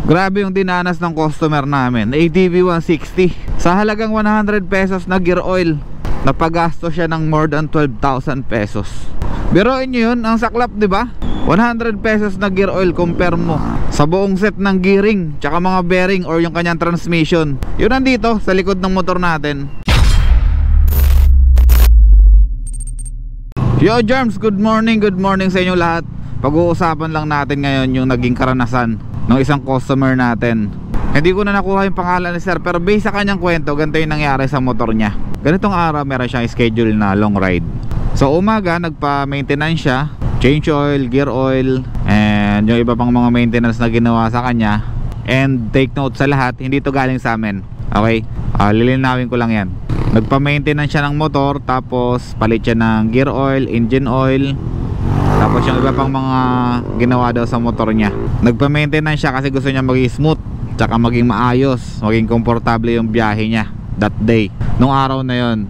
Grabe yung dinanas ng customer namin. ATV 160 sa halagang 100 pesos na gear oil, napagasto siya ng more than 12,000 pesos. Biruin nyo yun, ang saklap, di ba? 100 pesos na gear oil, compare mo sa buong set ng gearing tsaka mga bearing or yung kanyang transmission. Yun nandito sa likod ng motor natin. Yo Germs, good morning sa inyo lahat. Pag-uusapan lang natin ngayon yung naging karanasan ng isang customer natin. Hindi ko na nakuha yung pangalan ni sir, pero based sa kanyang kwento, ganito yung nangyari sa motor niya. Ganitong araw meron siyang schedule na long ride. So umaga nagpa-maintenance siya, change oil, gear oil, and yung iba pang mga maintenance na ginawa sa kanya. And take note sa lahat, hindi to galing sa amin, okay? Lilinawin ko lang yan. Nagpa-maintenance siya ng motor, tapos palit siya ng gear oil, engine oil, tapos yung iba pang mga ginawa daw sa motor niya. Nagpa-maintenance siya kasi gusto niya maging smooth, tsaka maging maayos, maging komportable yung biyahe niya that day, nung araw na yon.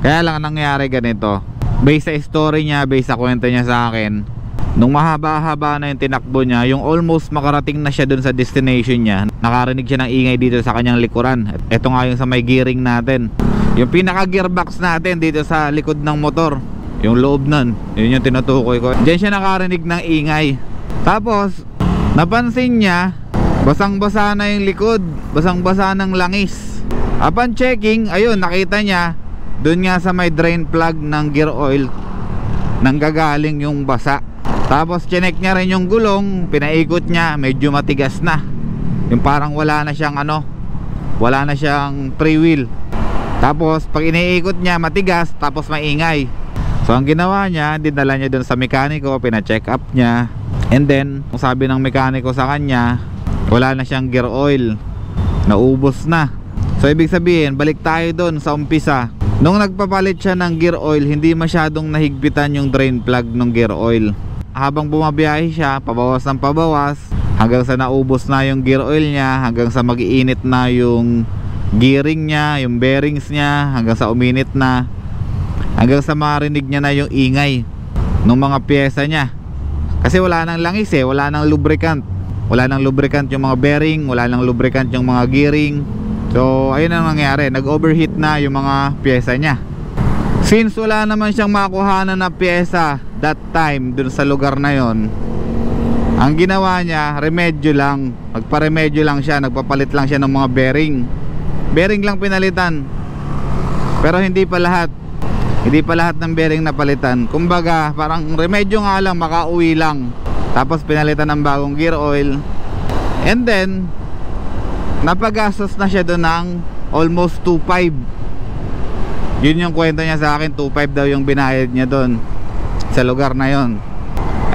Kaya lang nangyari ganito, based sa story niya, based sa kwento niya sa akin, nung mahaba-haba na yung tinakbo niya, yung almost makarating na siya dun sa destination niya, nakarinig siya ng ingay dito sa kanyang likuran. Ito nga yung sa may gearing natin, yung pinaka gearbox natin dito sa likod ng motor, yung loob nun, yun yung tinutukoy ko. Diyan siya nakarinig ng ingay. Tapos napansin niya, basang-basa na yung likod, basang-basa ng langis. Upon checking, ayun, nakita niya doon nga sa may drain plug ng gear oil nanggagaling yung basa. Tapos chinek niya rin yung gulong, pinaikot niya, medyo matigas na, yung parang wala na siyang wala na siyang freewheel. Tapos pag iniikot niya matigas, tapos maingay. So ang ginawa niya, dinala niya doon sa mekaniko, pina-check up niya. And then, sabi ng mekaniko sa kanya, wala na siyang gear oil, naubos na. So ibig sabihin, balik tayo doon sa umpisa. Nung nagpapalit siya ng gear oil, hindi masyadong nahigpitan yung drain plug ng gear oil. Habang bumabiyahe siya, pabawas ng pabawas, hanggang sa naubos na yung gear oil niya, hanggang sa mag-iinit na yung gearing niya, yung bearings niya, hanggang sa uminit na, hanggang sa marinig niya na yung ingay ng mga pyesa niya. Kasi wala nang langis wala nang lubricant. Wala nang lubricant yung mga bearing, wala nang lubricant yung mga gearing. So ayun ang nangyari, nag-overheat na yung mga pyesa niya. Since wala naman siyang makuhanan na pyesa that time dun sa lugar na yon, ang ginawa niya, remedyo lang. Nagpa-remedyo lang siya, nagpapalit lang siya ng mga bearing. Bearing lang pinalitan, pero hindi pa lahat ng bearing na palitan. Kumbaga parang remedyo nga lang, makauwi lang. Tapos pinalitan ng bagong gear oil. And then napagastos na siya doon ng almost 2.5. Yun yung kwento niya sa akin, 2.5 daw yung binayad niya doon sa lugar na yon.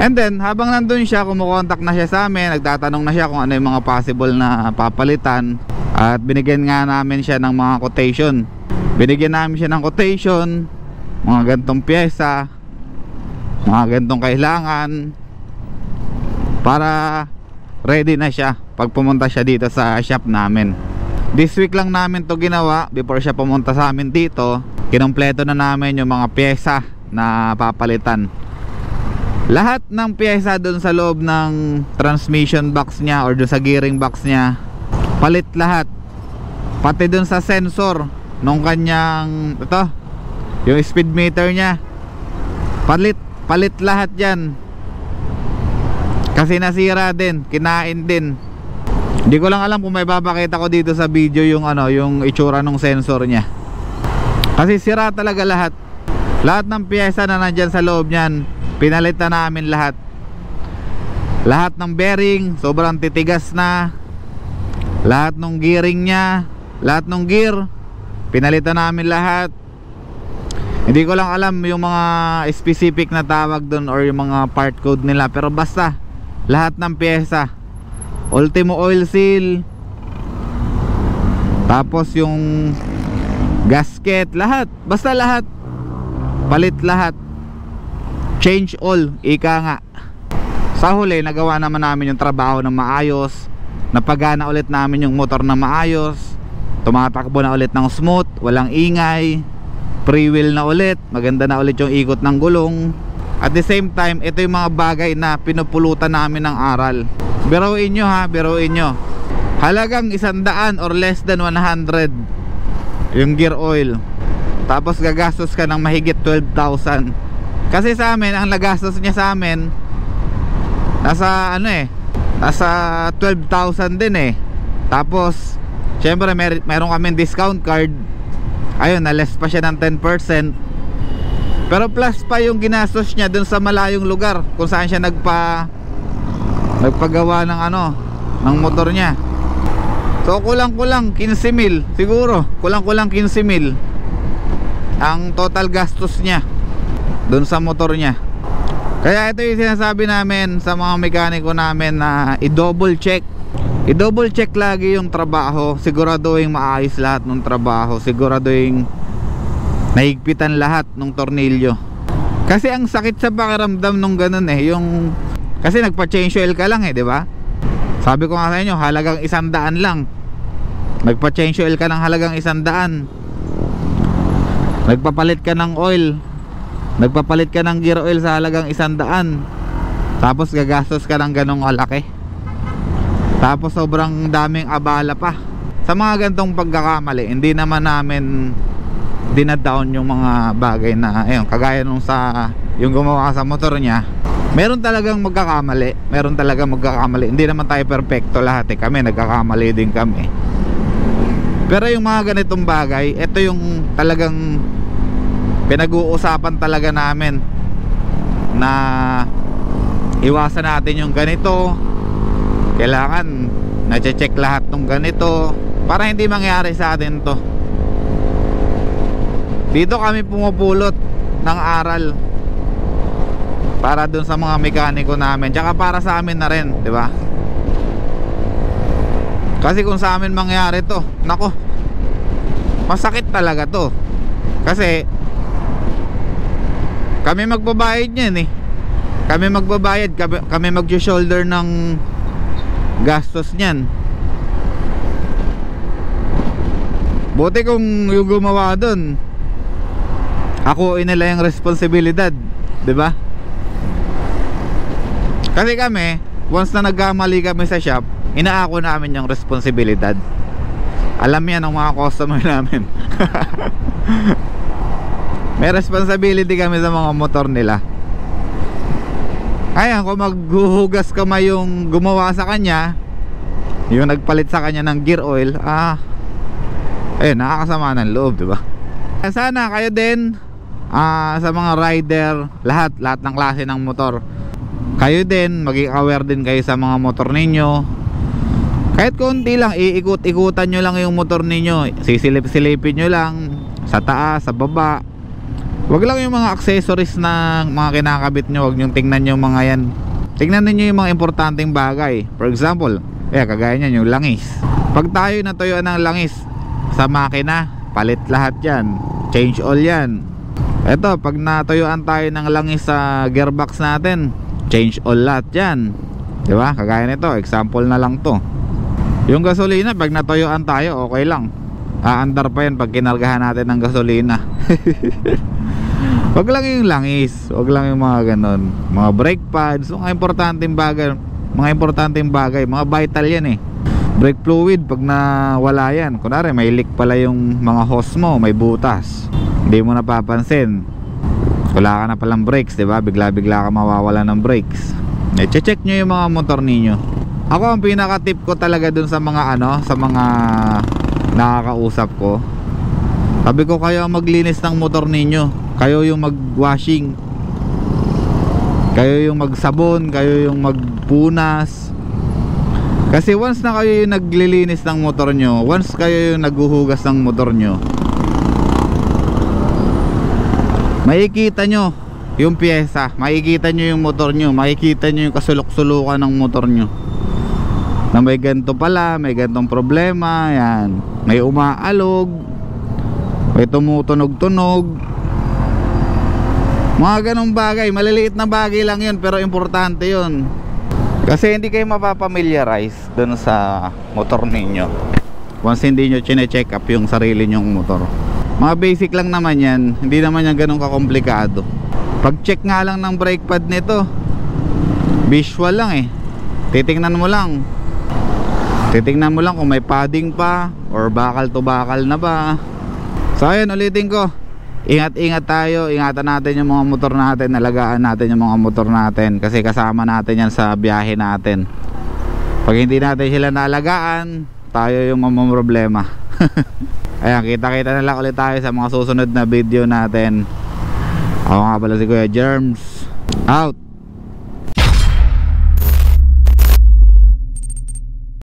And then habang nandun siya, kumukontak na siya sa amin, nagtatanong na siya kung ano yung mga possible na papalitan. At binigyan nga namin siya ng mga quotation. Binigyan namin siya ng quotation, mga gantong pyesa, mga gantong kailangan, para ready na siya pag pumunta siya dito sa shop namin. This week lang namin to ginawa. Before siya pumunta sa amin dito, kinumpleto na namin yung mga pyesa na papalitan. Lahat ng pyesa dun sa loob ng transmission box niya or dun sa gearing box niya, palit lahat. Pati dun sa sensor nung kanyang yung speed meter niya, palit lahat yan. Kasi nasira din, kinain din. Hindi ko lang alam kung may papakita ko dito sa video yung yung itsura ng sensor niya. Kasi sira talaga lahat. Lahat ng pyesa na nandyan sa loob niyan, pinalitan namin lahat. Lahat ng bearing, sobrang titigas na. Lahat ng gearing niya, lahat ng gear, pinalitan namin lahat. Hindi ko lang alam yung mga specific na tawag doon or yung mga part code nila, pero basta lahat ng pyesa, ultimo oil seal, tapos yung gasket, lahat, basta lahat, palit lahat, change all, ika nga. Sa huli, nagawa naman namin yung trabaho ng maayos, napagana ulit namin yung motor na maayos, tumatakbo na ulit ng smooth, walang ingay, freewheel na ulit, maganda na ulit yung ikot ng gulong. At the same time, ito yung mga bagay na pinupulutan namin ng aral. Biruin nyo ha, biruin nyo. halagang 100 or less than 100 yung gear oil. Tapos gagastos ka ng mahigit 12,000. Kasi sa amin, ang nagastos niya sa amin nasa nasa 12,000 din eh. Tapos syempre meron kaming discount card. Ayun, na less pa siya ng 10%. Pero plus pa yung ginastos niya dun sa malayong lugar kung saan siya nagpagawa ng ng motor niya. So kulang-kulang 15,000 siguro. Kulang-kulang 15,000 ang total gastos niya dun sa motor niya. Kaya ito yung sinasabi namin sa mga mekaniko namin na i-double check lagi yung trabaho. Siguraduhin maayos lahat ng trabaho. Siguraduhin nahigpitan lahat ng tornilyo. Kasi ang sakit sa pakiramdam nung ganun eh, yung kasi nagpa-change oil ka lang eh, di ba? Sabi ko nga sa inyo, halagang 100 lang. Nagpa-change oil ka ng halagang 100. Nagpapalit ka ng oil, nagpapalit ka ng gear oil sa halagang 100. Tapos gagastos ka ng ganong kalaki. Tapos sobrang daming abala pa. Sa mga gantong pagkakamali, hindi naman namin dinadown yung mga bagay na ayun, kagaya nung sa yung gumawa sa motor niya. Meron talagang magkakamali. Hindi naman tayo perfecto lahat eh. Kami nagkakamali din kami. Pero yung mga ganitong bagay, ito yung talagang pinag-uusapan talaga namin na iwasan natin yung ganito. Kailangan na-check lahat ng ganito para hindi mangyari sa atin to. Dito kami pumupulot ng aral para dun sa mga mekaniko namin, tsaka para sa amin na rin, di ba? Kasi kung sa amin mangyari to, nako, masakit talaga to. Kasi kami magbabayad niyan eh. Kami magbabayad, kami mag-shoulder ng gastos niyan. Buti kung yung gumawa doon, ako nila yung responsibilidad, di ba? Kasi kami, once na nagkamali kami sa shop, inaako namin yung responsibilidad. Alam yan ng mga customer namin. May responsibility kami sa mga motor nila. Ayan, kung maghuhugas kamay yung gumawa sa kanya, yung nagpalit sa kanya ng gear oil, ayun, nakakasama ng loob, diba? Sana kayo din, sa mga rider, lahat ng klase ng motor, kayo din, maging aware din kayo sa mga motor ninyo. Kahit konti lang, iikot-ikutan nyo lang yung motor ninyo, sisilip-silipin nyo lang sa taas, sa baba. Wag lang yung mga accessories na mga kinakabit nyo, wag nyo tingnan yung mga yan. Tingnan niyo yung mga importanteng bagay. For example, kagaya nyan yung langis. Pag tayo natuyuan ng langis sa makina, palit lahat yan, change all yan. Eto, pag natuyuan tayo ng langis sa gearbox natin, change all lahat yan, diba? Kagaya nito, example na lang to. Yung gasolina, pag natuyuan tayo, okay lang. Aandar pa yan pag kinargahan natin ng gasolina. Wag lang yung langis, wag lang yung mga ganon, mga brake pads, mga importanteng bagay, mga vital yan eh. Brake fluid, pag nawala yan, kunwari may leak pala yung mga hose mo, may butas, hindi mo napapansin, wala ka na palang brakes, diba? Bigla-bigla ka mawawala ng brakes. Check nyo yung mga motor ninyo. Ako, ang pinaka tip ko talaga dun sa mga sa mga nakakausap ko, sabi ko, kayo ang maglinis ng motor ninyo, kayo yung mag-washing, kayo yung magsabon, kayo yung magpunas. Kasi once na kayo yung naglilinis ng motor nyo, once kayo yung naghuhugas ng motor nyo, makikita nyo yung pyesa, makikita nyo yung motor nyo, makikita nyo yung kasulok-sulukan ng motor nyo, na may ganito pala, may ganitong problema, yan, may umaalog, may tumutunog-tunog, mga ganong bagay. Maliliit na bagay lang yun, pero importante yun. Kasi hindi kayo mapapamiliarize dun sa motor ninyo once hindi nyo chine-check up yung sarili nyong motor. Mga basic lang naman yan, hindi naman yan ganun kakomplikado. Pag check nga lang ng brake pad nito, visual lang eh. Titingnan mo lang, Titingnan mo lang kung may padding pa or bakal to bakal na ba. So ayun, ulitin ko, ingat-ingat tayo, ingatan natin yung mga motor natin, alagaan natin yung mga motor natin kasi kasama natin yan sa biyahe natin. Pag hindi natin sila naalagaan, tayo yung mamamroblema. Ayan, kita-kita na lang ulit tayo sa mga susunod na video natin. Ako nga pala si Kuya Germs. Out!